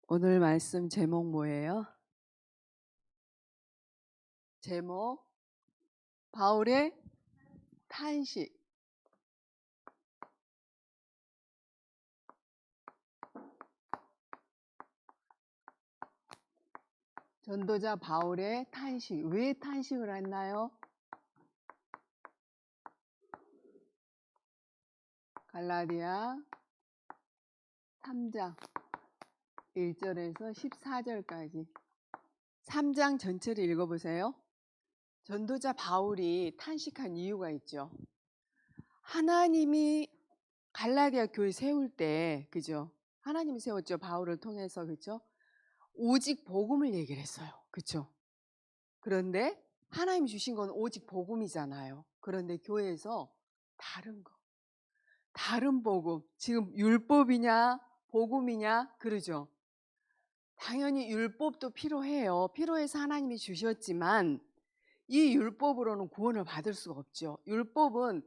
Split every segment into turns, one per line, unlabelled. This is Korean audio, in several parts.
오늘 말씀 제목 뭐예요? 제목 바울의 탄식. 전도자 바울의 탄식. 왜 탄식을 했나요? 갈라디아 3장 1절에서 14절까지 3장 전체를 읽어보세요. 전도자 바울이 탄식한 이유가 있죠. 하나님이 갈라디아 교회 세울 때, 그죠? 하나님이 세웠죠. 바울을 통해서, 그죠? 오직 복음을 얘기를 했어요. 그죠? 그런데 하나님이 주신 건 오직 복음이잖아요. 그런데 교회에서 다른 복음, 지금 율법이냐 복음이냐 그러죠. 당연히 율법도 필요해요. 필요해서 하나님이 주셨지만 이 율법으로는 구원을 받을 수가 없죠. 율법은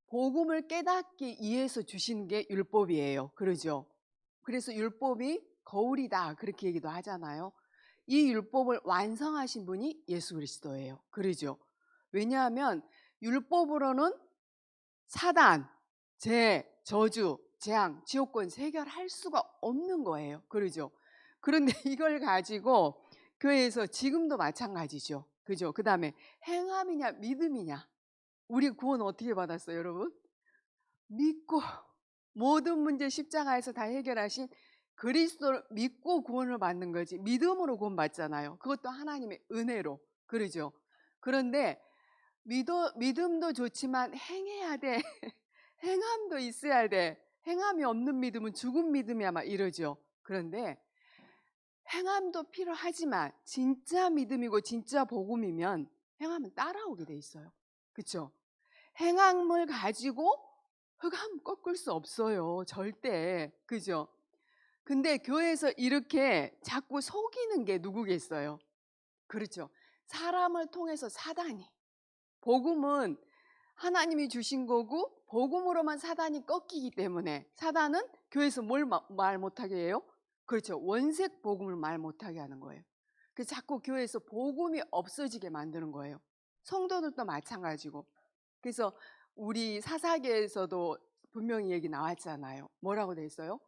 복음을 깨닫기 위해서 주신 게 율법이에요. 그러죠. 그래서 율법이 거울이다 그렇게 얘기도 하잖아요. 이 율법을 완성하신 분이 예수 그리스도예요. 그러죠. 왜냐하면 율법으로는 사단, 죄, 저주, 재앙, 지옥권 해결할 수가 없는 거예요. 그러죠. 그런데 이걸 가지고 교회에서 지금도 마찬가지죠. 그죠? 그 다음에 행함이냐 믿음이냐. 우리 구원 어떻게 받았어요, 여러분? 믿고 모든 문제 십자가에서 다 해결하신 그리스도를 믿고 구원을 받는 거지. 믿음으로 구원 받잖아요. 그것도 하나님의 은혜로. 그러죠. 그런데 믿음도 좋지만 행해야 돼. 행함도 있어야 돼. 행함이 없는 믿음은 죽은 믿음이야 막 이러죠. 그런데 행함도 필요하지만 진짜 믿음이고 진짜 복음이면 행함은 따라오게 돼 있어요. 그렇죠? 행함을 가지고 흑암 꺾을 수 없어요. 절대. 그죠? 근데 교회에서 이렇게 자꾸 속이는 게 누구겠어요? 그렇죠. 사람을 통해서 사단이. 복음은 하나님이 주신 거고 복음으로만 사단이 꺾이기 때문에 사단은 교회에서 뭘 말 못하게 해요? 그렇죠. 원색 복음을 말 못하게 하는 거예요. 그래서 자꾸 교회에서 복음이 없어지게 만드는 거예요. 성도들도 마찬가지고. 그래서 우리 사사계에서도 분명히 얘기 나왔잖아요. 뭐라고 돼 있어요?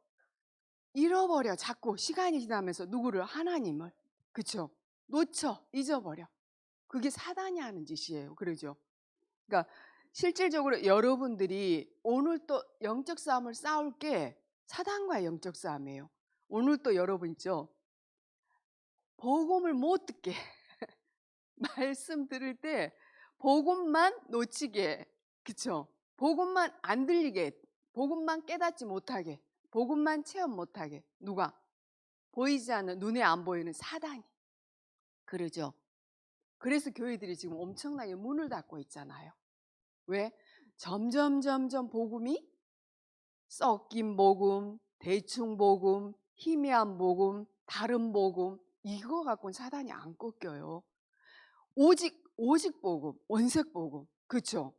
잃어버려. 자꾸 시간이 지나면서 누구를? 하나님을. 그렇죠? 놓쳐. 잊어버려. 그게 사단이 하는 짓이에요. 그러죠? 그러니까 실질적으로 여러분들이 오늘 또 영적 싸움을 싸울 게 사단과의 영적 싸움이에요. 오늘 또 여러분 있죠? 복음을 못 듣게 말씀 들을 때 복음만 놓치게, 그쵸? 복음만 안 들리게, 복음만 깨닫지 못하게, 복음만 체험 못하게. 누가? 보이지 않는, 눈에 안 보이는 사단이. 그러죠? 그래서 교회들이 지금 엄청나게 문을 닫고 있잖아요. 왜? 점점 복음이 섞인 복음, 대충 복음, 희미한 복음, 다른 복음, 이거 갖고는 사단이 안 꺾여요. 오직 복음, 원색 복음. 그렇죠?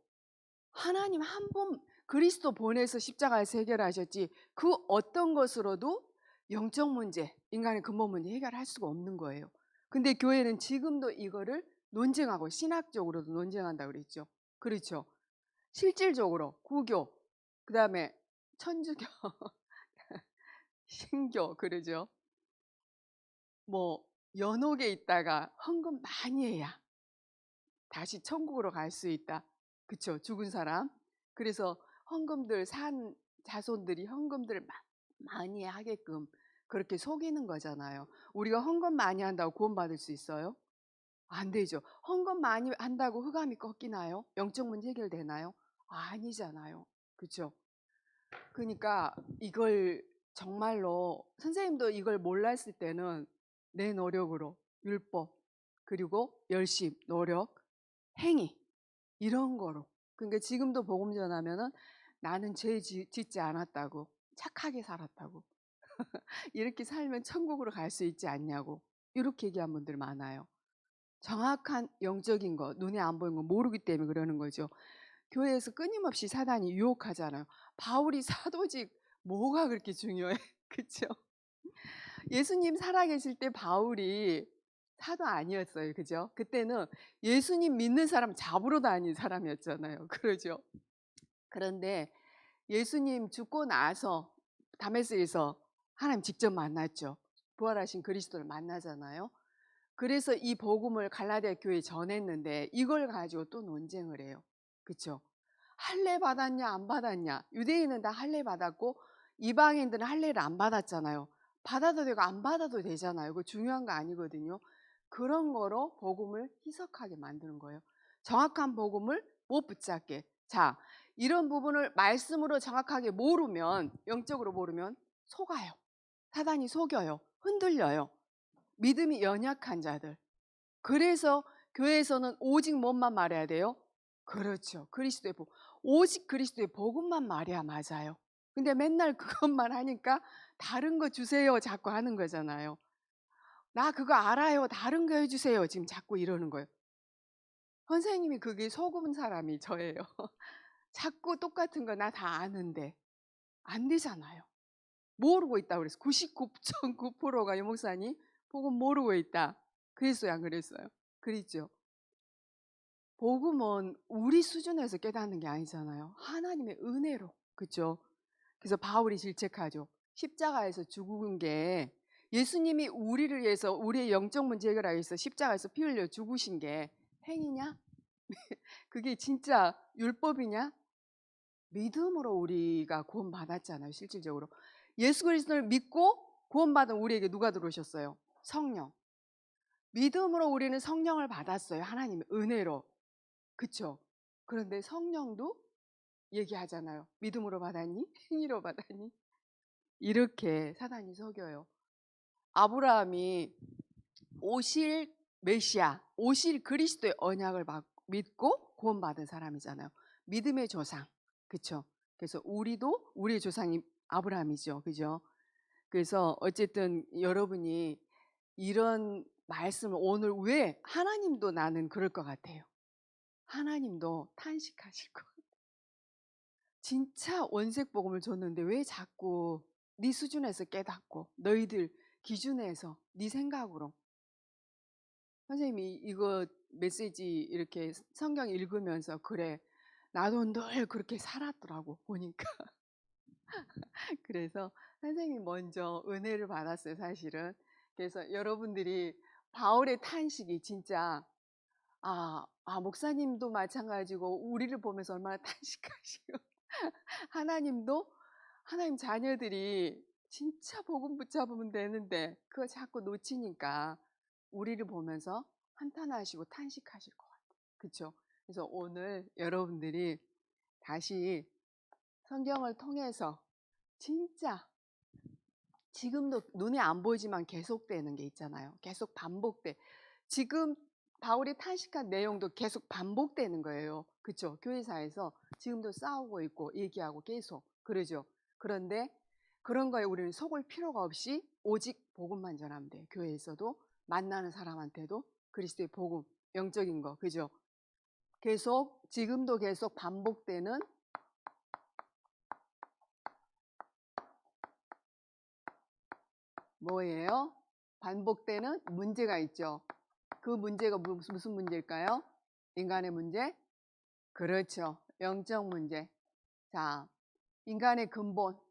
하나님 한 번 그리스도 보내서 십자가에서 해결하셨지 그 어떤 것으로도 영적 문제, 인간의 근본 문제 해결할 수가 없는 거예요. 근데 교회는 지금도 이거를 논쟁하고 신학적으로도 논쟁한다고 그랬죠. 그렇죠? 실질적으로 구교, 그다음에 천주교, 신교 그러죠. 뭐 연옥에 있다가 헌금 많이 해야 다시 천국으로 갈 수 있다. 그쵸? 죽은 사람. 그래서 헌금들 산 자손들이 헌금들을 많이 하게끔 그렇게 속이는 거잖아요. 우리가 헌금 많이 한다고 구원받을 수 있어요? 안 되죠. 헌금 많이 한다고 흑암이 꺾이나요? 영적 문제 해결되나요? 아니잖아요. 그렇죠? 그러니까 이걸 정말로 선생님도 이걸 몰랐을 때는 내 노력으로 율법 그리고 열심, 노력, 행위 이런 거로. 그러니까 지금도 복음 전하면은 나는 죄 짓지 않았다고, 착하게 살았다고, 이렇게 살면 천국으로 갈 수 있지 않냐고 이렇게 얘기한 분들 많아요. 정확한 영적인 거, 눈에 안 보이는 거 모르기 때문에 그러는 거죠. 교회에서 끊임없이 사단이 유혹하잖아요. 바울이 사도직 뭐가 그렇게 중요해? 그렇죠? 예수님 살아계실 때 바울이 사도 아니었어요. 그죠? 그때는 예수님 믿는 사람 잡으러 다니는 사람이었잖아요. 그러죠? 그런데 예수님 죽고 나서 다메섹에서 하나님 직접 만났죠. 부활하신 그리스도를 만나잖아요. 그래서 이 복음을 갈라디아 교회에 전했는데 이걸 가지고 또 논쟁을 해요. 그렇죠? 할례 받았냐 안 받았냐. 유대인은 다 할례 받았고 이방인들은 할례를 안 받았잖아요. 받아도 되고 안 받아도 되잖아요. 그거 중요한 거 아니거든요. 그런 거로 복음을 희석하게 만드는 거예요. 정확한 복음을 못 붙잡게. 자, 이런 부분을 말씀으로 정확하게 모르면, 영적으로 모르면 속아요. 사단이 속여요. 흔들려요. 믿음이 연약한 자들. 그래서 교회에서는 오직 뭔만 말해야 돼요? 그렇죠. 그리스도의 복음. 오직 그리스도의 복음만 말해야 맞아요. 근데 맨날 그것만 하니까 다른 거 주세요 자꾸 하는 거잖아요. 나 그거 알아요. 다른 거 해주세요. 지금 자꾸 이러는 거예요. 선생님이 그게 속은 사람이 저예요. 자꾸 똑같은 거 나 다 아는데 안 되잖아요. 모르고 있다 그랬어. 99.9%가 유 목사님 복음 모르고 있다. 그랬어요, 안 그랬어요? 그랬죠. 복음은 우리 수준에서 깨닫는 게 아니잖아요. 하나님의 은혜로. 그렇죠? 그래서 바울이 질책하죠. 십자가에서 죽은 게 예수님이 우리를 위해서 우리의 영적 문제 해결하기 위해서 십자가에서 피 흘려 죽으신 게 행위냐? 그게 진짜 율법이냐? 믿음으로 우리가 구원받았잖아요. 실질적으로. 예수 그리스도를 믿고 구원받은 우리에게 누가 들어오셨어요? 성령. 믿음으로 우리는 성령을 받았어요. 하나님의 은혜로. 그쵸? 그런데 성령도 얘기하잖아요. 믿음으로 받았니? 행위로 받았니? 이렇게 사단이 속여요. 아브라함이 오실 메시아, 오실 그리스도의 언약을 믿고 구원받은 사람이잖아요. 믿음의 조상. 그쵸? 그래서 우리도 우리의 조상이 아브라함이죠. 그죠? 그래서 어쨌든 여러분이 이런 말씀을 오늘 왜 하나님도 나는 그럴 것 같아요. 하나님도 탄식하실 것 같아요. 진짜 원색 복음을 줬는데 왜 자꾸 네 수준에서 깨닫고 너희들 기준에서 네 생각으로. 선생님이 이거 메시지 이렇게 성경 읽으면서 그래 나도 늘 그렇게 살았더라고 보니까. 그래서 선생님이 먼저 은혜를 받았어요 사실은. 그래서 여러분들이 바울의 탄식이 진짜 목사님도 마찬가지고 우리를 보면서 얼마나 탄식하시고 하나님도 하나님 자녀들이 진짜 복음 붙잡으면 되는데 그거 자꾸 놓치니까 우리를 보면서 한탄하시고 탄식하실 것 같아요. 그렇죠? 그래서 오늘 여러분들이 다시 성경을 통해서 진짜 지금도 눈에 안 보이지만 계속되는 게 있잖아요. 계속 반복돼. 지금 바울이 탄식한 내용도 계속 반복되는 거예요. 그렇죠? 교회사에서 지금도 싸우고 있고 얘기하고 계속 그러죠. 그런데 그런 거에 우리는 속을 필요가 없이 오직 복음만 전하면 돼요. 교회에서도 만나는 사람한테도 그리스도의 복음, 영적인 거, 그죠? 계속 지금도 계속 반복되는 뭐예요? 반복되는 문제가 있죠. 그 문제가 무슨 문제일까요? 인간의 문제? 그렇죠. 영적 문제. 자, 인간의 근본.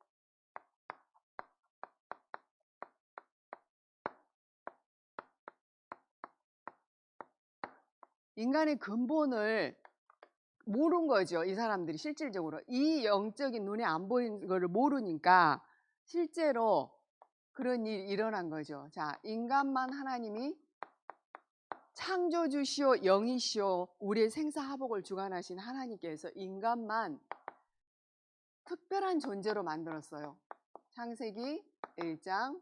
인간의 근본을 모르는 거죠. 이 사람들이 실질적으로. 이 영적인 눈에 안 보이는 거를 모르니까 실제로 그런 일이 일어난 거죠. 자, 인간만 하나님이 창조주시오 영이시오 우리의 생사화복을 주관하신 하나님께서 인간만 특별한 존재로 만들었어요. 창세기 1장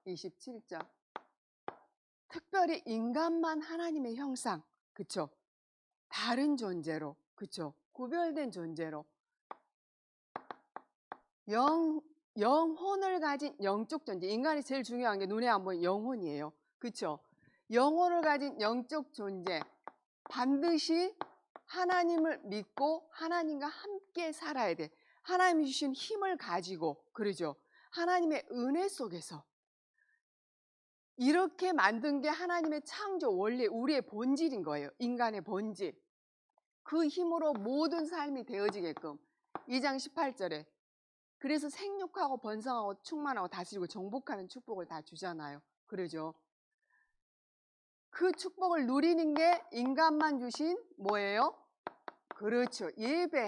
27절. 특별히 인간만 하나님의 형상, 그쵸? 다른 존재로, 그쵸? 구별된 존재로 영혼을 가진 영적 존재. 인간이 제일 중요한 게 눈에 안 보이는 영혼이에요. 그쵸? 영혼을 가진 영적 존재. 반드시 하나님을 믿고 하나님과 함께 살아야 돼. 하나님이 주신 힘을 가지고, 그러죠? 하나님의 은혜 속에서 이렇게 만든 게 하나님의 창조 원래 우리의 본질인 거예요. 인간의 본질. 그 힘으로 모든 삶이 되어지게끔 2장 18절에 그래서 생육하고 번성하고 충만하고 다스리고 정복하는 축복을 다 주잖아요. 그러죠. 그 축복을 누리는 게 인간만 주신 뭐예요? 그렇죠. 예배.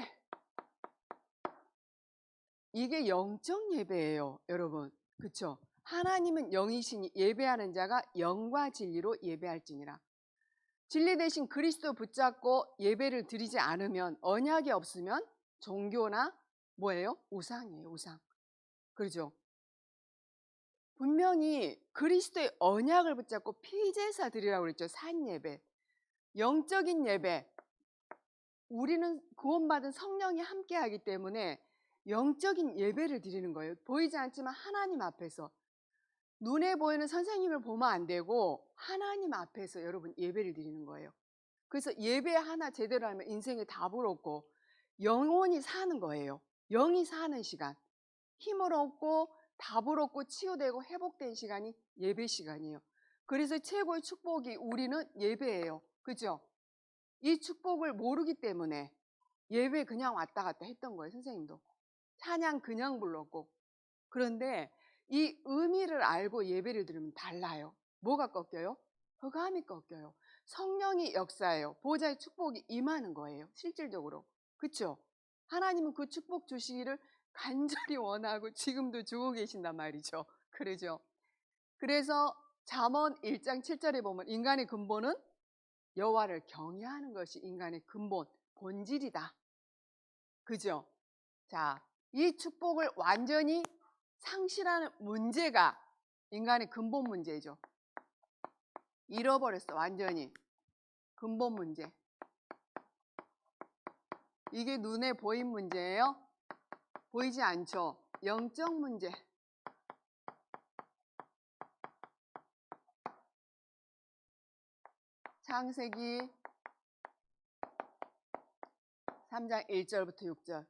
이게 영적 예배예요, 여러분. 그렇죠? 하나님은 영이시니 예배하는 자가 영과 진리로 예배할지니라. 진리 대신 그리스도 붙잡고 예배를 드리지 않으면 언약이 없으면 종교나 뭐예요? 우상이에요, 우상. 그렇죠? 분명히 그리스도의 언약을 붙잡고 피제사 드리라고 그랬죠. 산 예배. 영적인 예배. 우리는 구원받은 성령이 함께하기 때문에 영적인 예배를 드리는 거예요. 보이지 않지만 하나님 앞에서. 눈에 보이는 선생님을 보면 안 되고 하나님 앞에서 여러분 예배를 드리는 거예요. 그래서 예배 하나 제대로 하면 인생의 답을 얻고 영혼이 사는 거예요. 영이 사는 시간. 힘을 얻고 답을 얻고 치유되고 회복된 시간이 예배 시간이에요. 그래서 최고의 축복이 우리는 예배예요. 그죠? 이 축복을 모르기 때문에 예배 그냥 왔다 갔다 했던 거예요. 선생님도. 찬양 그냥 불렀고. 그런데 이 의미를 알고 예배를 드리면 달라요. 뭐가 꺾여요? 흑암이 꺾여요. 성령이 역사해요. 보호자의 축복이 임하는 거예요. 실질적으로. 그렇죠? 하나님은 그 축복 주시기를 간절히 원하고 지금도 주고 계신단 말이죠. 그러죠? 그래서 잠언 1장 7절에 보면 인간의 근본은 여호와를 경외하는 것이 인간의 근본, 본질이다. 그죠? 자, 이 축복을 완전히 상실하는 문제가 인간의 근본 문제죠. 잃어버렸어, 완전히. 근본 문제. 이게 눈에 보인 문제예요? 보이지 않죠? 영적 문제. 창세기 3장 1절부터 6절.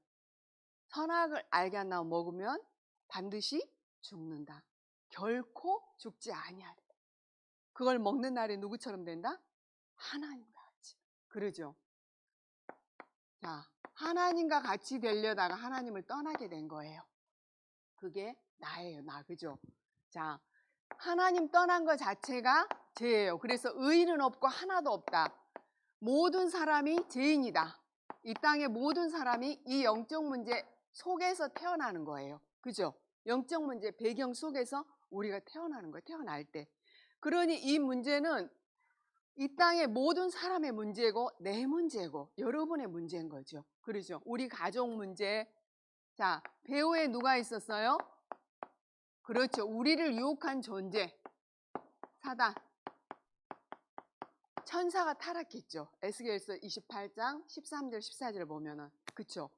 선악을 알게 안 나면 먹으면 반드시 죽는다. 결코 죽지 아니하리라. 그걸 먹는 날이 누구처럼 된다? 하나님과 같이. 그러죠. 자, 하나님과 같이 되려다가 하나님을 떠나게 된 거예요. 그게 나예요, 나. 그죠? 자, 하나님 떠난 것 자체가 죄예요. 그래서 의인은 없고 하나도 없다. 모든 사람이 죄인이다. 이 땅의 모든 사람이 이 영적 문제 속에서 태어나는 거예요. 그죠? 영적 문제 배경 속에서 우리가 태어나는 거예요. 태어날 때. 그러니 이 문제는 이 땅의 모든 사람의 문제고 내 문제고 여러분의 문제인 거죠. 그러죠? 우리 가족 문제. 자, 배후에 누가 있었어요? 그렇죠. 우리를 유혹한 존재. 사단. 천사가 타락했죠. 에스겔서 28장 13절 14절 보면은. 그쵸?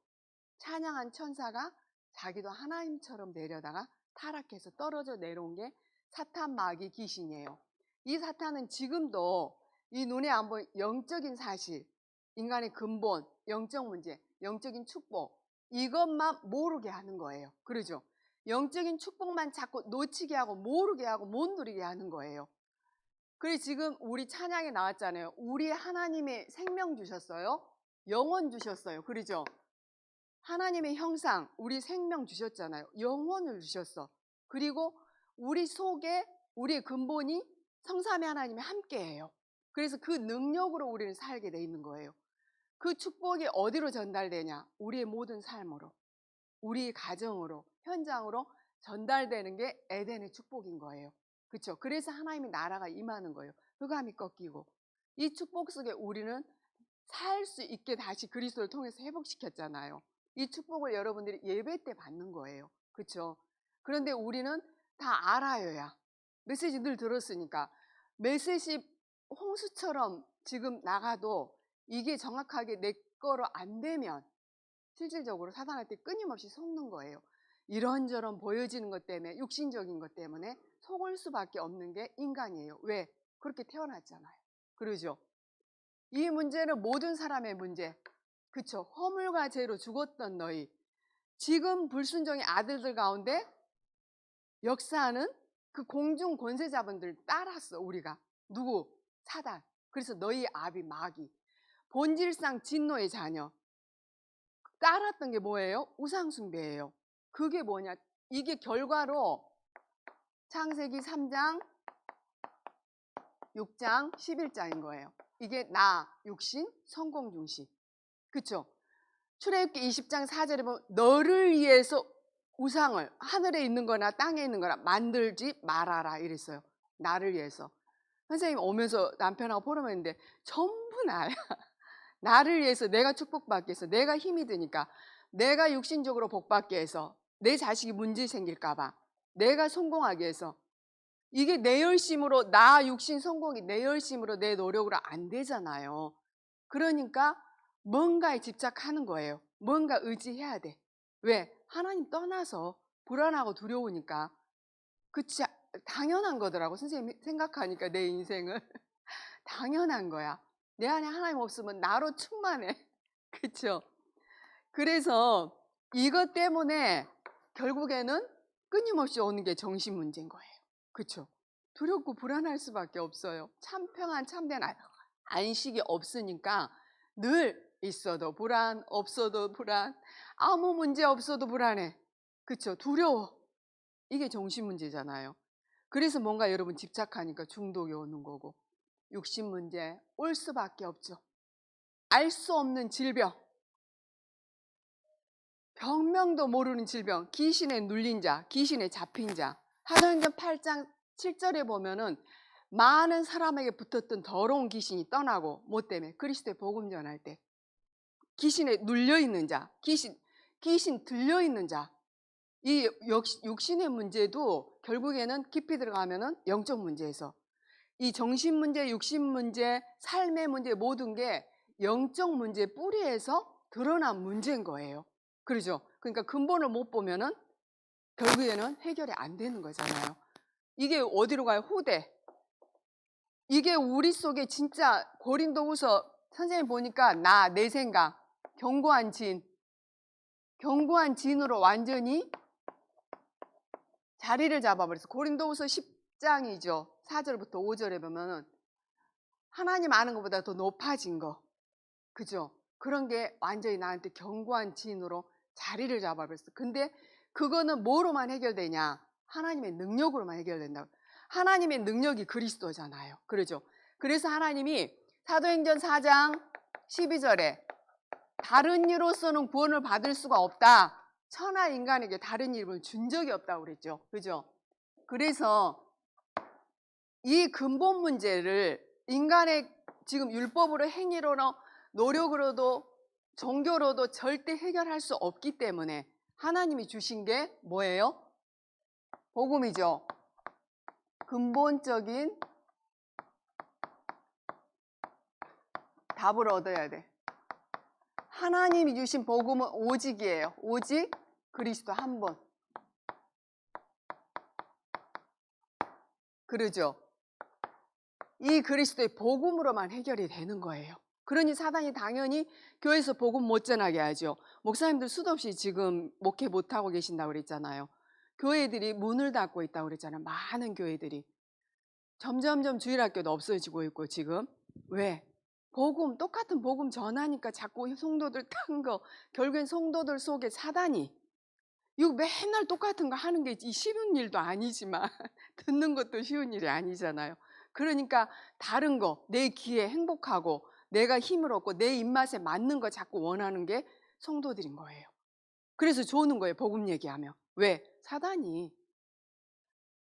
찬양한 천사가 자기도 하나님처럼 내려다가 타락해서 떨어져 내려온 게 사탄 마귀 귀신이에요. 이 사탄은 지금도 이 눈에 안 보이는 영적인 사실, 인간의 근본, 영적 문제, 영적인 축복 이것만 모르게 하는 거예요. 그러죠? 영적인 축복만 자꾸 놓치게 하고 모르게 하고 못 누리게 하는 거예요. 그래서 지금 우리 찬양에 나왔잖아요. 우리 하나님의 생명 주셨어요. 영혼 주셨어요. 그러죠? 하나님의 형상, 우리 생명 주셨잖아요. 영혼을 주셨어. 그리고 우리 속에 우리의 근본이 성삼위 하나님이 함께해요. 그래서 그 능력으로 우리는 살게 돼 있는 거예요. 그 축복이 어디로 전달되냐? 우리의 모든 삶으로, 우리 가정으로, 현장으로 전달되는 게 에덴의 축복인 거예요. 그렇죠? 그래서 하나님의 나라가 임하는 거예요. 흑암이 꺾이고 이 축복 속에 우리는 살 수 있게 다시 그리스도를 통해서 회복시켰잖아요. 이 축복을 여러분들이 예배 때 받는 거예요. 그렇죠? 그런데 우리는 다 알아요야. 메시지 늘 들었으니까 메시지 홍수처럼 지금 나가도 이게 정확하게 내 거로 안 되면 실질적으로 사단한테 끊임없이 속는 거예요. 이런저런 보여지는 것 때문에 육신적인 것 때문에 속을 수밖에 없는 게 인간이에요. 왜? 그렇게 태어났잖아요. 그러죠? 이 문제는 모든 사람의 문제. 그쵸? 허물과 죄로 죽었던 너희. 지금 불순종의 아들들 가운데 역사하는 그 공중 권세자분들 따랐어 우리가. 누구? 사단. 그래서 너희 아비 마귀. 본질상 진노의 자녀. 따랐던 게 뭐예요? 우상숭배예요. 그게 뭐냐? 이게 결과로 창세기 3장, 6장, 11장인 거예요. 이게 나, 육신, 성공 중심. 그쵸? 출애굽기 20장 4절에 보면 너를 위해서 우상을 하늘에 있는 거나 땅에 있는 거나 만들지 말아라 이랬어요. 나를 위해서. 선생님 오면서 남편하고 포럼했는데 전부 나야. 나를 위해서 내가 축복받기 위해서 내가 힘이 드니까 내가 육신적으로 복받기 위해서 내 자식이 문제 생길까 봐 내가 성공하기 위해서 이게 내 열심으로 나 육신 성공이 내 열심으로 내 노력으로 안 되잖아요. 그러니까 뭔가에 집착하는 거예요. 뭔가 의지해야 돼. 왜? 하나님 떠나서 불안하고 두려우니까. 그치? 당연한 거더라고. 선생님이 생각하니까 내 인생을 당연한 거야. 내 안에 하나님 없으면 나로 충만해. 그쵸? 그래서 이것 때문에 결국에는 끊임없이 오는 게 정신 문제인 거예요. 그쵸? 두렵고 불안할 수밖에 없어요. 참 평안 참된 안식이 없으니까 늘 있어도 불안, 없어도 불안, 아무 문제 없어도 불안해. 그쵸? 두려워. 이게 정신 문제잖아요. 그래서 뭔가 여러분 집착하니까 중독이 오는 거고 육신 문제 올 수밖에 없죠. 알 수 없는 질병, 병명도 모르는 질병, 귀신에 눌린 자, 귀신에 잡힌 자. 사도행전 8장 7절에 보면은 많은 사람에게 붙었던 더러운 귀신이 떠나고 뭐 때문에? 그리스도의 복음 전할 때 귀신에 눌려 있는 자, 귀신 들려 있는 자. 이 육신의 문제도 결국에는 깊이 들어가면은 영적 문제에서 이 정신 문제, 육신 문제, 삶의 문제 모든 게 영적 문제 뿌리에서 드러난 문제인 거예요. 그렇죠? 그러니까 근본을 못 보면은 결국에는 해결이 안 되는 거잖아요. 이게 어디로 가요? 후대. 이게 우리 속에 진짜 고린도후서 선생님 보니까 나, 내 생각, 견고한 진으로 완전히 자리를 잡아버렸어. 고린도후서 10장이죠. 4절부터 5절에 보면은 하나님 아는 것보다 더 높아진 거. 그죠? 그런 게 완전히 나한테 견고한 진으로 자리를 잡아버렸어. 근데 그거는 뭐로만 해결되냐? 하나님의 능력으로만 해결된다고. 하나님의 능력이 그리스도잖아요. 그러죠? 그래서 하나님이 사도행전 4장 12절에 다른 이로서는 구원을 받을 수가 없다. 천하 인간에게 다른 이름을 준 적이 없다고 그랬죠. 그죠? 그래서 이 근본 문제를 인간의 지금 율법으로 행위로는 노력으로도 종교로도 절대 해결할 수 없기 때문에 하나님이 주신 게 뭐예요? 복음이죠. 근본적인 답을 얻어야 돼. 하나님이 주신 복음은 오직이에요. 오직 그리스도 한 분. 그러죠? 이 그리스도의 복음으로만 해결이 되는 거예요. 그러니 사단이 당연히 교회에서 복음 못 전하게 하죠. 목사님들 수도 없이 지금 목회 못하고 계신다고 그랬잖아요. 교회들이 문을 닫고 있다고 그랬잖아요. 많은 교회들이. 점점점 주일학교도 없어지고 있고 지금. 왜? 복음, 똑같은 복음 전하니까 자꾸 성도들 탄 거. 결국엔 성도들 속에 사단이 이거 맨날 똑같은 거 하는 게 쉬운 일도 아니지만 듣는 것도 쉬운 일이 아니잖아요. 그러니까 다른 거, 내 귀에 행복하고 내가 힘을 얻고 내 입맛에 맞는 거 자꾸 원하는 게 성도들인 거예요. 그래서 좋은 거예요. 복음 얘기하면. 왜? 사단이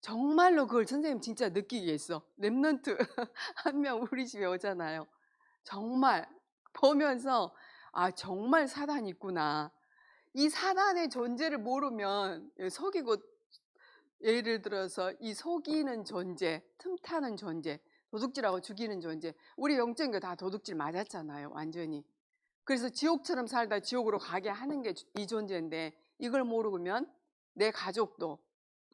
정말로 그걸 선생님 진짜 느끼게 했어. 랩런트 한 명 우리 집에 오잖아요. 정말 보면서 아 정말 사단이 있구나. 이 사단의 존재를 모르면 속이고 예를 들어서 이 속이는 존재, 틈타는 존재, 도둑질하고 죽이는 존재. 우리 영적인 거 다 도둑질 맞았잖아요. 완전히. 그래서 지옥처럼 살다 지옥으로 가게 하는 게 이 존재인데 이걸 모르면 내 가족도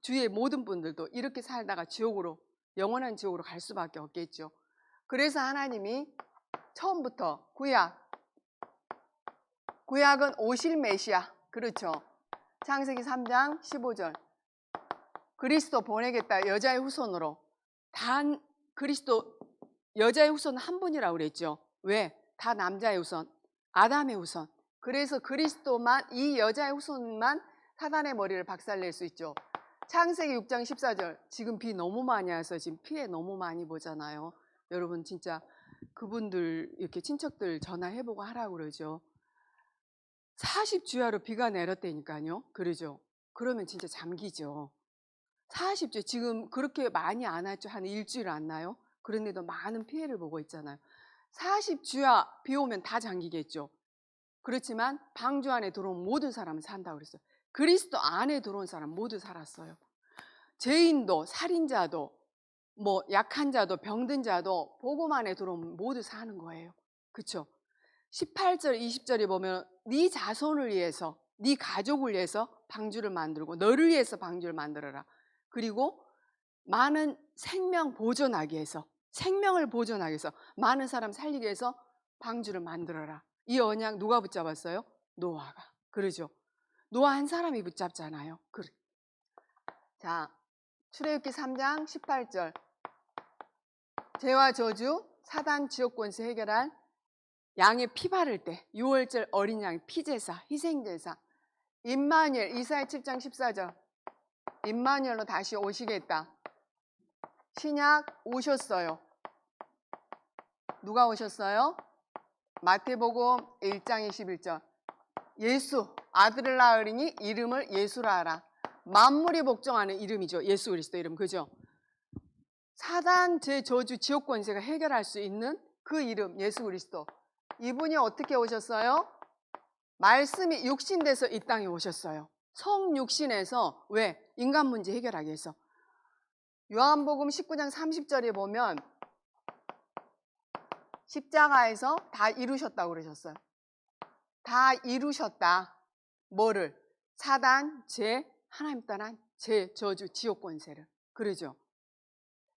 주위의 모든 분들도 이렇게 살다가 지옥으로 영원한 지옥으로 갈 수밖에 없겠죠. 그래서 하나님이 처음부터 구약은 오실 메시아. 그렇죠. 창세기 3장 15절. 그리스도 보내겠다. 여자의 후손으로. 단 그리스도 여자의 후손은 한 분이라고 그랬죠. 왜? 다 남자의 후손, 아담의 후손. 그래서 그리스도만, 이 여자의 후손만 사단의 머리를 박살낼 수 있죠. 창세기 6장 14절. 지금 비 너무 많이 와서 지금 피해 너무 많이 보잖아요. 여러분 진짜 그분들 이렇게 친척들 전화해보고 하라고 그러죠. 40주야로 비가 내렸다니까요. 그러죠. 그러면 진짜 잠기죠. 40주 지금 그렇게 많이 안 왔죠. 한 일주일 안 나요. 그런데도 많은 피해를 보고 있잖아요. 40주야 비 오면 다 잠기겠죠. 그렇지만 방주 안에 들어온 모든 사람은 산다고 그랬어요. 그리스도 안에 들어온 사람 모두 살았어요. 죄인도 살인자도 뭐 약한 자도 병든 자도 복음 안에 들어오면 모두 사는 거예요. 그렇죠? 18절 20절에 보면 네 자손을 위해서 네 가족을 위해서 방주를 만들고 너를 위해서 방주를 만들어라. 그리고 많은 생명 보존하기 위해서 생명을 보존하기 위해서 많은 사람 살리기 위해서 방주를 만들어라. 이 언약 누가 붙잡았어요? 노아가. 그러죠. 노아 한 사람이 붙잡잖아요. 그래. 자, 출애굽기 3장 18절. 죄와 저주, 사단 지옥 권세 해결할 양의 피 바를 때 6월절 어린 양 피제사, 희생제사. 임마누엘 이사야 7장 14절. 임마누엘로 다시 오시겠다. 신약 오셨어요. 누가 오셨어요? 마태복음 1장 21절. 예수 아들을 낳으리니 이름을 예수라 하라. 만물이 복종하는 이름이죠. 예수 그리스도 이름. 그죠? 사단 제 저주 지옥 권세가 해결할 수 있는 그 이름 예수 그리스도. 이분이 어떻게 오셨어요? 말씀이 육신돼서 이 땅에 오셨어요. 성육신에서 왜? 인간 문제 해결하기 위해서. 요한복음 19장 30절에 보면 십자가에서 다 이루셨다고 그러셨어요. 다 이루셨다. 뭐를? 사단, 죄, 하나님 떠난 죄, 저주, 지옥 권세를. 그러죠.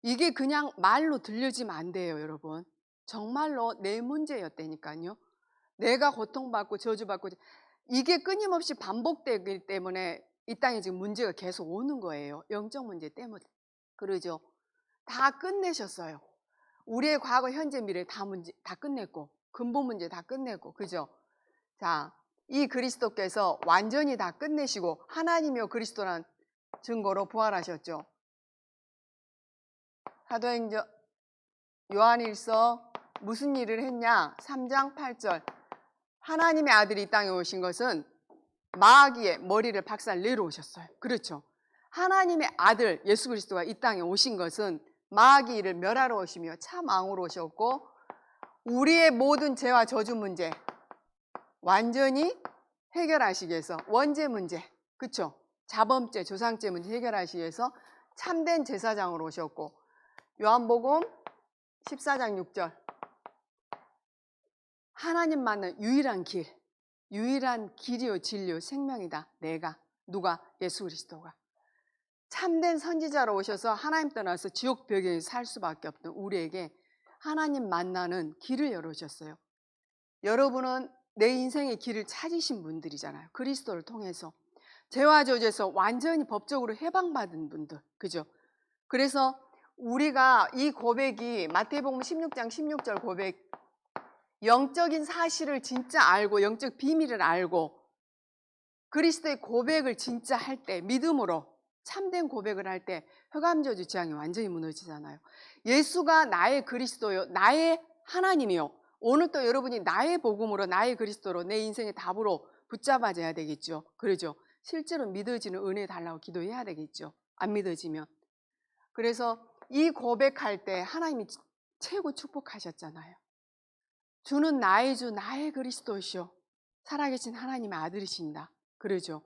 이게 그냥 말로 들려지면 안 돼요, 여러분. 정말로 내 문제였다니까요. 내가 고통받고 저주받고 이게 끊임없이 반복되기 때문에 이 땅에 지금 문제가 계속 오는 거예요. 영적 문제 때문에. 그러죠. 다 끝내셨어요. 우리의 과거, 현재, 미래 다 문제 다 끝냈고 근본 문제 다 끝냈고. 그죠? 자, 이 그리스도께서 완전히 다 끝내시고 하나님이요 그리스도란 증거로 부활하셨죠. 사도행전 요한일서 무슨 일을 했냐? 3장 8절. 하나님의 아들이 이 땅에 오신 것은 마귀의 머리를 박살 내러 오셨어요. 그렇죠. 하나님의 아들 예수 그리스도가 이 땅에 오신 것은 마귀를 멸하러 오시며 참 왕으로 오셨고 우리의 모든 죄와 저주 문제 완전히 해결하시기 위해서 원죄 문제, 그렇죠? 자범죄, 조상죄 문제 해결하시기 위해서 참된 제사장으로 오셨고 요한복음 14장 6절. 하나님 만난 유일한 길, 유일한 길이요 진리요 생명이다. 내가. 누가? 예수 그리스도가. 참된 선지자로 오셔서 하나님 떠나서 지옥 벽에 살 수밖에 없던 우리에게 하나님 만나는 길을 열어주셨어요. 여러분은 내 인생의 길을 찾으신 분들이잖아요. 그리스도를 통해서. 죄와 저주에서 완전히 법적으로 해방받은 분들. 그죠? 그래서 우리가 이 고백이 마태복음 16장 16절 고백, 영적인 사실을 진짜 알고 영적 비밀을 알고 그리스도의 고백을 진짜 할 때 믿음으로 참된 고백을 할 때 흑암저주 재앙이 완전히 무너지잖아요. 예수가 나의 그리스도요 나의 하나님이요. 오늘 또 여러분이 나의 복음으로 나의 그리스도로 내 인생의 답으로 붙잡아져야 되겠죠. 그러죠. 실제로 믿어지는 은혜 달라고 기도해야 되겠죠. 안 믿어지면. 그래서 이 고백할 때 하나님이 최고 축복하셨잖아요. 주는 나의 주 나의 그리스도시오. 살아계신 하나님의 아들이신다. 그러죠.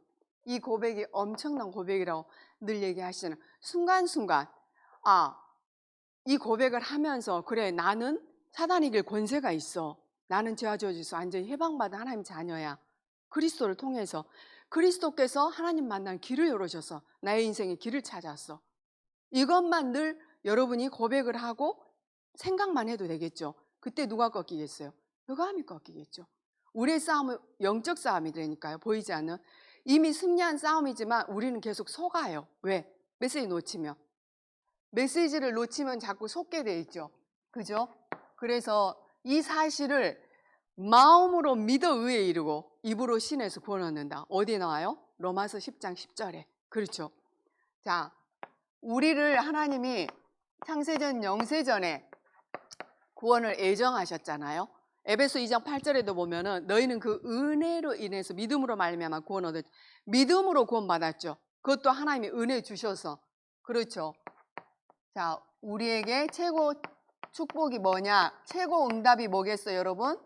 이 고백이 엄청난 고백이라고 늘 얘기하시잖아요. 순간순간 이 고백을 하면서 그래 나는 사단이 이길 권세가 있어. 나는 죄와 저주에서 완전히 해방받은 하나님 자녀야. 그리스도를 통해서 그리스도께서 하나님 만난 길을 열어줘서 나의 인생의 길을 찾았어. 이것만 늘 여러분이 고백을 하고 생각만 해도 되겠죠. 그때 누가 꺾이겠어요? 흑암이 꺾이겠죠. 우리의 싸움은 영적 싸움이 되니까요. 보이지 않는 이미 승리한 싸움이지만 우리는 계속 속아요. 왜? 메시지 놓치면. 메시지를 놓치면 자꾸 속게 돼 있죠. 그죠? 그래서 이 사실을 마음으로 믿어 의에 이르고 입으로 신에서 구원 얻는다. 어디에 나와요? 로마서 10장 10절에. 그렇죠. 자, 우리를 하나님이 창세전 영세전에 구원을 예정하셨잖아요. 에베소 2장 8절에도 보면은 너희는 그 은혜로 인해서 믿음으로 말미암아 구원 얻었. 믿음으로 구원 받았죠. 그것도 하나님이 은혜 주셔서. 그렇죠. 자, 우리에게 최고 축복이 뭐냐? 최고 응답이 뭐겠어요, 여러분?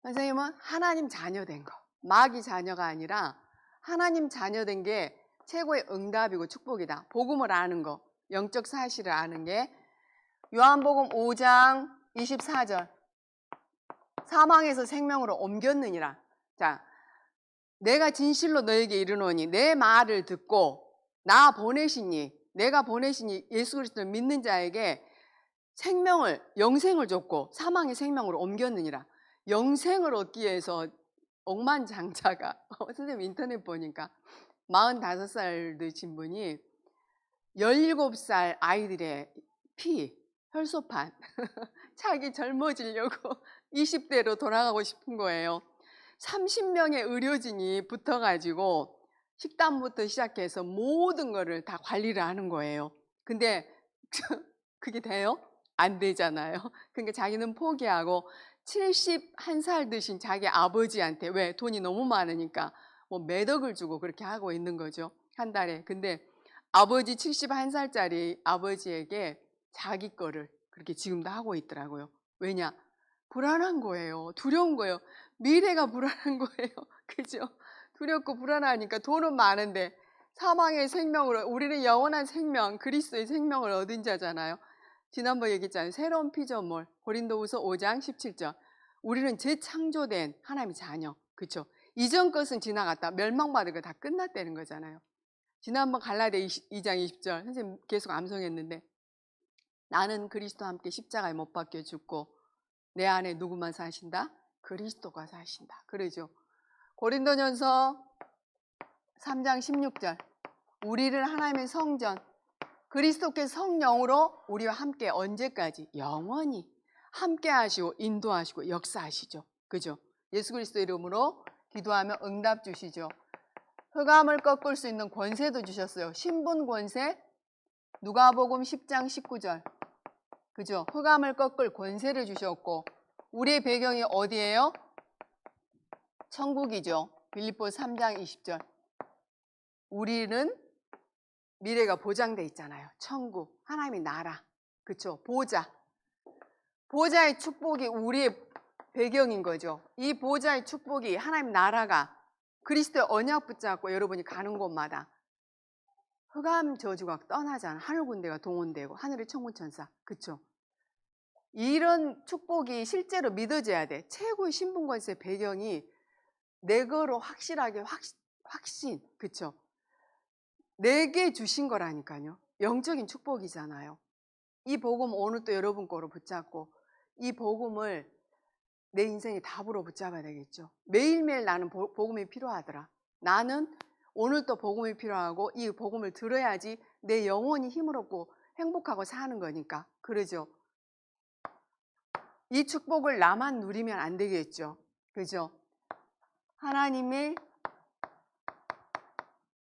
선생님은 하나님 자녀된 거. 마귀 자녀가 아니라 하나님 자녀된 게 최고의 응답이고 축복이다. 복음을 아는 거, 영적 사실을 아는 게. 요한복음 5장 24절. 사망에서 생명으로 옮겼느니라. 자, 내가 진실로 너에게 이르노니 내 말을 듣고 나 보내시니 내가 보내시니 예수 그리스도를 믿는 자에게 생명을 영생을 줬고 사망의 생명으로 옮겼느니라. 영생을 얻기 위해서 억만장자가 선생님 인터넷 보니까 45살 되신 분이 17살 아이들의 피, 혈소판 자기 젊어지려고 20대로 돌아가고 싶은 거예요. 30명의 의료진이 붙어가지고 식단부터 시작해서 모든 거를 다 관리를 하는 거예요. 근데 그게 돼요? 안 되잖아요. 그러니까 자기는 포기하고 71살 드신 자기 아버지한테, 왜? 돈이 너무 많으니까 뭐 매덕을 주고 그렇게 하고 있는 거죠. 한 달에. 근데 아버지 71살짜리 아버지에게 자기 거를 그렇게 지금도 하고 있더라고요. 왜냐? 불안한 거예요. 두려운 거예요. 미래가 불안한 거예요. 그죠? 두렵고 불안하니까 돈은 많은데 사망의 생명으로, 우리는 영원한 생명, 그리스도의 생명을 얻은 자잖아요. 지난번 얘기했잖아요. 새로운 피조물, 고린도후서 5장 17절. 우리는 재창조된 하나님의 자녀. 그렇죠? 이전 것은 지나갔다. 멸망받은 거 다 끝났다는 거잖아요. 지난번 갈라디아 2장 20절 선생님 계속 암송했는데, 나는 그리스도와 함께 십자가에 못 박혀 죽고 내 안에 누구만 사신다? 그리스도가 사신다. 그러죠. 고린도전서 3장 16절. 우리를 하나님의 성전, 그리스도께서 성령으로 우리와 함께 언제까지? 영원히 함께 하시고 인도하시고 역사하시죠. 그죠? 예수 그리스도 이름으로 기도하면 응답 주시죠. 흑암을 꺾을 수 있는 권세도 주셨어요. 신분 권세. 누가복음 10장 19절. 그죠? 흑암을 꺾을 권세를 주셨고, 우리의 배경이 어디예요? 천국이죠. 빌립보서 3장 20절. 우리는 미래가 보장돼 있잖아요. 천국, 하나님의 나라. 그렇죠? 보좌. 보좌의 축복이 우리의 배경인 거죠. 이 보좌의 축복이 하나님 나라가 그리스도의 언약 붙잡고 여러분이 가는 곳마다 흑암 저주가 떠나잖아. 하늘 군대가 동원되고 하늘의 천군천사. 그렇죠? 이런 축복이 실제로 믿어져야 돼. 최고의 신분권세의 배경이 내 거로 확실하게 확신. 그렇죠? 내게 주신 거라니까요. 영적인 축복이잖아요. 이 복음 오늘 또 여러분 거로 붙잡고 이 복음을 내 인생의 답으로 붙잡아야 되겠죠. 매일매일 나는 복음이 필요하더라. 나는 오늘 또 복음이 필요하고 이 복음을 들어야지 내 영혼이 힘을 얻고 행복하고 사는 거니까. 그러죠. 이 축복을 나만 누리면 안 되겠죠. 그죠? 하나님의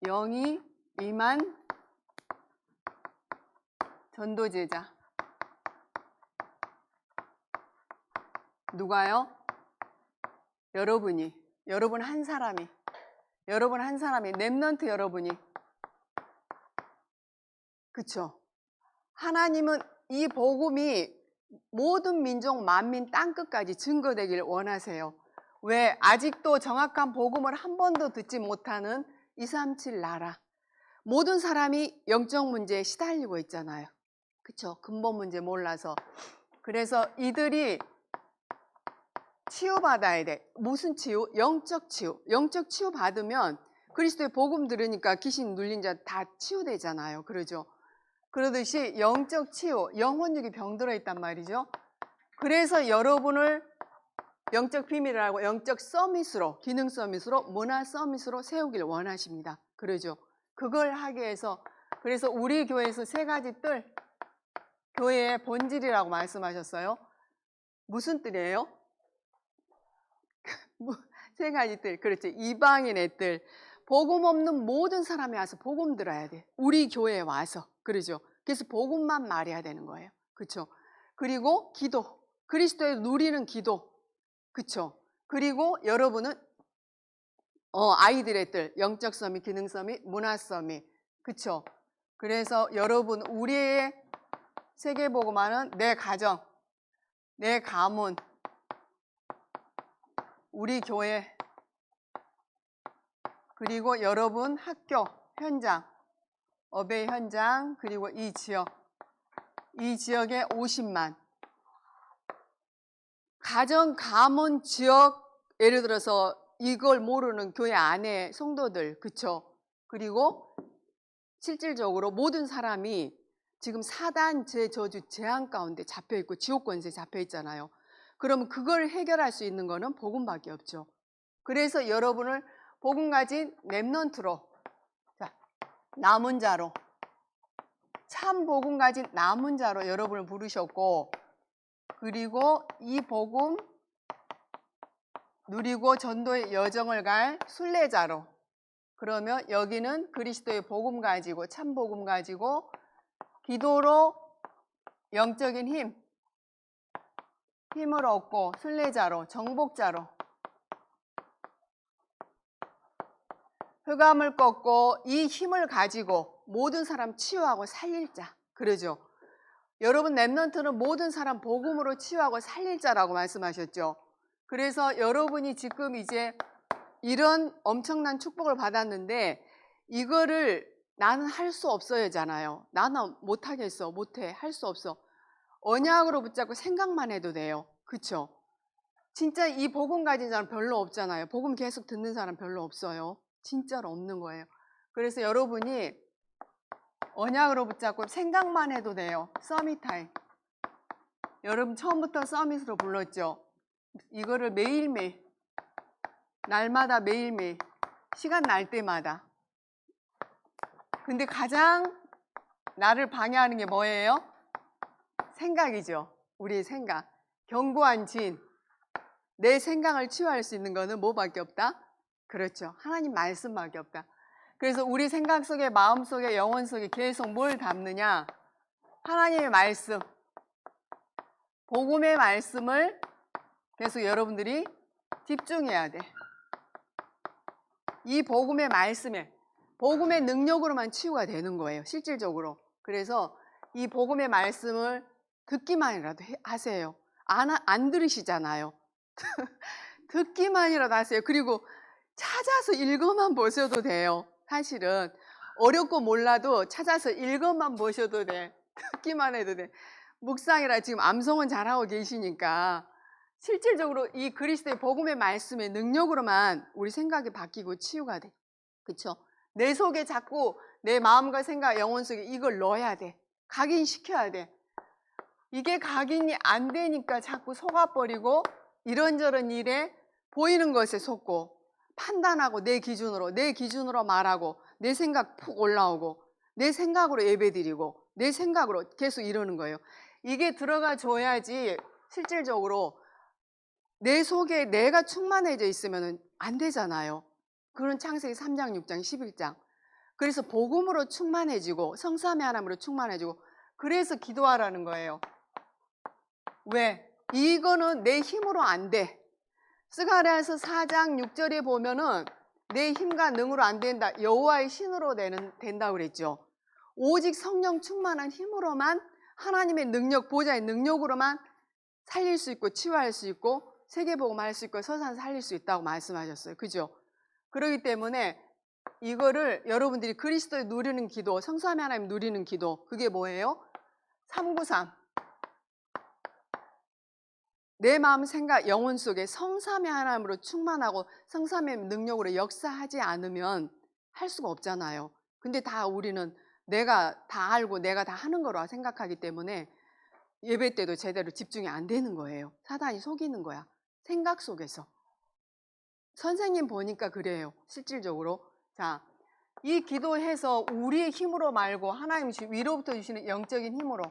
영이 임한 전도제자. 누가요? 여러분이. 여러분 한 사람이. 여러분 한 사람이. 렘넌트 여러분이. 그쵸? 하나님은 이 복음이 모든 민족 만민 땅끝까지 증거되기를 원하세요. 왜? 아직도 정확한 복음을 한 번도 듣지 못하는 237 나라. 모든 사람이 영적 문제에 시달리고 있잖아요. 그쵸? 근본 문제 몰라서. 그래서 이들이 치유받아야 돼. 무슨 치유? 영적 치유. 영적 치유 받으면 그리스도의 복음 들으니까 귀신 눌린 자 다 치유되잖아요. 그러죠? 그러듯이 영적 치유, 영혼육이 병들어 있단 말이죠. 그래서 여러분을 영적 비밀을 알고 영적 서밋으로, 기능 서밋으로, 문화 서밋으로 세우길 원하십니다. 그러죠? 그걸 하기 위해서 그래서 우리 교회에서 세 가지 뜰 교회의 본질이라고 말씀하셨어요. 무슨 뜰이에요? 세 가지 뜰. 그렇죠. 이방인의 뜰. 복음 없는 모든 사람이 와서 복음 들어야 돼. 우리 교회에 와서. 그러죠. 그래서 복음만 말해야 되는 거예요. 그렇죠. 그리고 기도. 그리스도의 누리는 기도. 그렇죠. 그리고 여러분은 아이들의 뜰. 영적 서밋, 기능 서밋, 문화 서밋. 그렇죠. 그래서 여러분 우리의 세계복음화는 내 가정, 내 가문, 우리 교회, 그리고 여러분 학교, 현장, 업의 현장, 그리고 이 지역에 50만. 가정, 가문, 지역, 예를 들어서 이걸 모르는 교회 안에 성도들, 그쵸? 그리고 실질적으로 모든 사람이 지금 사단 제저주 재앙 가운데 잡혀있고 지옥 권세에 잡혀있잖아요. 그러면 그걸 해결할 수 있는 거는 복음밖에 없죠. 그래서 여러분을 복음 가진 렘넌트로, 남은 자로, 참 복음 가진 남은 자로 여러분을 부르셨고, 그리고 이 복음 누리고 전도의 여정을 갈 순례자로. 그러면 여기는 그리스도의 복음 가지고 참 복음 가지고 기도로 영적인 힘을 얻고 순례자로, 정복자로, 흑암을 꺾고 이 힘을 가지고 모든 사람 치유하고 살릴 자. 그러죠. 여러분 렘넌트는 모든 사람 복음으로 치유하고 살릴 자라고 말씀하셨죠. 그래서 여러분이 지금 이제 이런 엄청난 축복을 받았는데 이거를 나는 할 수 없어요잖아요. 나는 못하겠어, 못해, 할 수 없어. 언약으로 붙잡고 생각만 해도 돼요. 그쵸? 진짜 이 복음 가진 사람 별로 없잖아요. 복음 계속 듣는 사람 별로 없어요. 진짜로 없는 거예요. 그래서 여러분이 언약으로 붙잡고 생각만 해도 돼요. 서밋 타임. 여러분 처음부터 서밋으로 불렀죠. 이거를 매일매일, 날마다 매일매일, 시간 날 때마다. 근데 가장 나를 방해하는 게 뭐예요? 생각이죠. 우리의 생각. 견고한 진. 내 생각을 치유할 수 있는 거는 뭐밖에 없다? 그렇죠. 하나님 말씀밖에 없다. 그래서 우리 생각 속에, 마음 속에, 영혼 속에 계속 뭘 담느냐? 하나님의 말씀, 복음의 말씀을 계속 여러분들이 집중해야 돼. 이 복음의 말씀에, 복음의 능력으로만 치유가 되는 거예요. 실질적으로. 그래서 이 복음의 말씀을 듣기만이라도 하세요. 안 들으시잖아요. 듣기만이라도 하세요. 그리고 찾아서 읽어만 보셔도 돼요. 사실은 어렵고 몰라도 찾아서 읽어만 보셔도 돼. 듣기만 해도 돼. 묵상이라 지금 암송은 잘하고 계시니까 실질적으로 이 그리스도의 복음의 말씀의 능력으로만 우리 생각이 바뀌고 치유가 돼. 그렇죠? 내 속에 자꾸 내 마음과 생각, 영혼 속에 이걸 넣어야 돼. 각인시켜야 돼. 이게 각인이 안 되니까 자꾸 속아버리고 이런저런 일에 보이는 것에 속고 판단하고 내 기준으로 말하고 내 생각 푹 올라오고 내 생각으로 예배드리고 내 생각으로 계속 이러는 거예요. 이게 들어가 줘야지 실질적으로 내 속에 내가 충만해져 있으면 안 되잖아요. 그런 창세기 3장, 6장, 11장. 그래서 복음으로 충만해지고 성삼위 하나님으로 충만해지고 그래서 기도하라는 거예요. 왜? 이거는 내 힘으로 안 돼. 스가랴서 4장 6절에 보면은 내 힘과 능으로 안 된다. 여호와의 신으로 된다고 그랬죠. 오직 성령 충만한 힘으로만 하나님의 능력, 보좌의 능력으로만 살릴 수 있고 치유할 수 있고 세계복음할 수 있고 서산 살릴 수 있다고 말씀하셨어요. 그죠? 그렇기 때문에 이거를 여러분들이 그리스도의 누리는 기도, 성삼위 하나님 누리는 기도, 그게 뭐예요? 393. 내 마음, 생각, 영혼 속에 성삼위 하나님으로 충만하고 성삼위 능력으로 역사하지 않으면 할 수가 없잖아요. 근데 다 우리는 내가 다 알고 내가 다 하는 거라 생각하기 때문에 예배 때도 제대로 집중이 안 되는 거예요. 사단이 속이는 거야. 생각 속에서. 선생님 보니까 그래요. 실질적으로. 자, 이 기도해서 우리의 힘으로 말고 하나님 위로부터 주시는 영적인 힘으로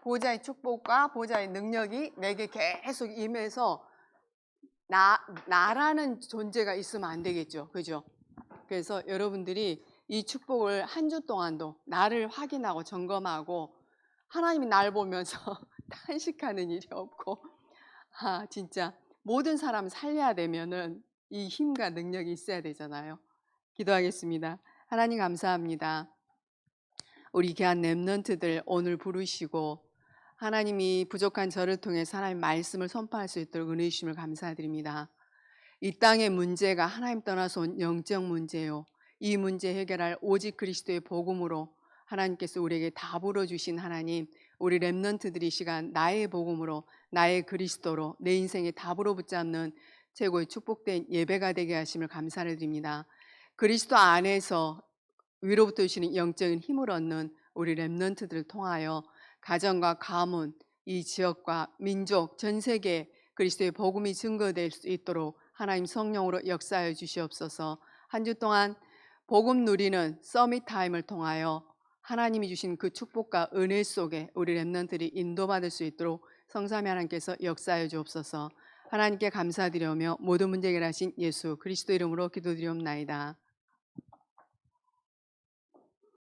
보좌의 축복과 보좌의 능력이 내게 계속 임해서 나라는 존재가 있으면 안 되겠죠. 그죠? 그래서 여러분들이 이 축복을 한 주 동안도 나를 확인하고 점검하고 하나님이 날 보면서 탄식하는 일이 없고 진짜 모든 사람 살려야 되면은 이 힘과 능력이 있어야 되잖아요. 기도하겠습니다. 하나님 감사합니다. 우리 귀한 렘넌트들 오늘 부르시고 하나님이 부족한 저를 통해서 하나님 말씀을 선포할 수 있도록 은혜 주심을 감사드립니다. 이 땅의 문제가 하나님 떠나서 온 영적 문제요. 이 문제 해결할 오직 그리스도의 복음으로 하나님께서 우리에게 답으로 주신 하나님, 우리 렘넌트들이 이 시간 나의 복음으로 나의 그리스도로 내 인생의 답으로 붙잡는 최고의 축복된 예배가 되게 하심을 감사를 드립니다. 그리스도 안에서 위로부터 주시는 영적인 힘을 얻는 우리 렘넌트들을 통하여 가정과 가문, 이 지역과 민족, 전 세계 그리스도의 복음이 증거될 수 있도록 하나님 성령으로 역사하여 주시옵소서. 한 주 동안 복음 누리는 서밋 타임을 통하여 하나님이 주신 그 축복과 은혜 속에 우리 렘넌트들이 인도받을 수 있도록 성삼위 하나님께서 역사하여 주옵소서. 하나님께 감사드리며 모든 문제 해결하신 예수 그리스도 이름으로 기도드리옵나이다.